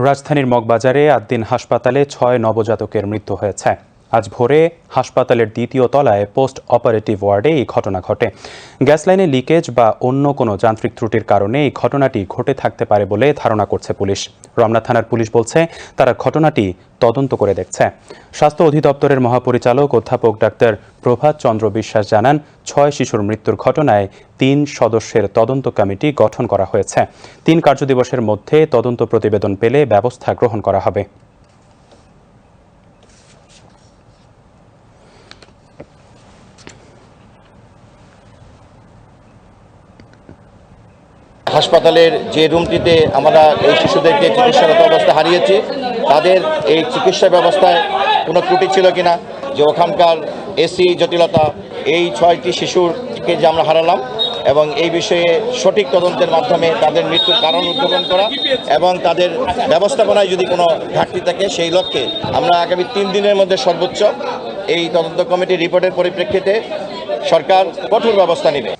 রাজধানীর মগবাজারে আদ্দিন হাসপাতালে ৬ নবজাতকের মৃত্যু হয়েছে। আজ ভোরে হাসপাতালের দ্বিতীয় তলায় পোস্ট অপারেটিভ ওয়ার্ডে এই ঘটনা ঘটে। গ্যাস লাইনে লিকেজ বা অন্য কোনো যান্ত্রিক ত্রুটির কারণে এই ঘটনাটি ঘটে থাকতে পারে বলে ধারণা করছে পুলিশ। রমনা থানার পুলিশ বলছে তারা ঘটনাটি তদন্ত করে দেখছে। স্বাস্থ্য অধিদপ্তরের মহাপরিচালক অধ্যাপক ডাক্তার প্রভাত চন্দ্র বিশ্বাস জানান, ৬ শিশুর মৃত্যুর ঘটনায় ৩ সদস্যের তদন্ত কমিটি গঠন করা হয়েছে। ৩ কার্যদিবসের মধ্যে তদন্ত প্রতিবেদন পেলে ব্যবস্থা গ্রহণ করা হবে। হাসপাতালের যে রুমটিতে আমরা এই শিশুদেরকে চিকিৎসারত অবস্থা হারিয়েছি, তাদের এই চিকিৎসা ব্যবস্থায় কোনো ত্রুটি ছিল কিনা, যে ওখানকার এসি জটিলতা, এই 6টি শিশুরকে যে আমরা হারালাম, এবং এই বিষয়ে সঠিক তদন্তের মাধ্যমে তাদের মৃত্যুর কারণ উদ্ঘাটন করা এবং তাদের ব্যবস্থাপনায় যদি কোনো ঘাটতি থাকে সেই লক্ষ্যে আমরা আগামী 3 দিনের মধ্যে সর্বোচ্চ এই তদন্ত কমিটির রিপোর্টের পরিপ্রেক্ষিতে সরকার কঠোর ব্যবস্থা নেবে।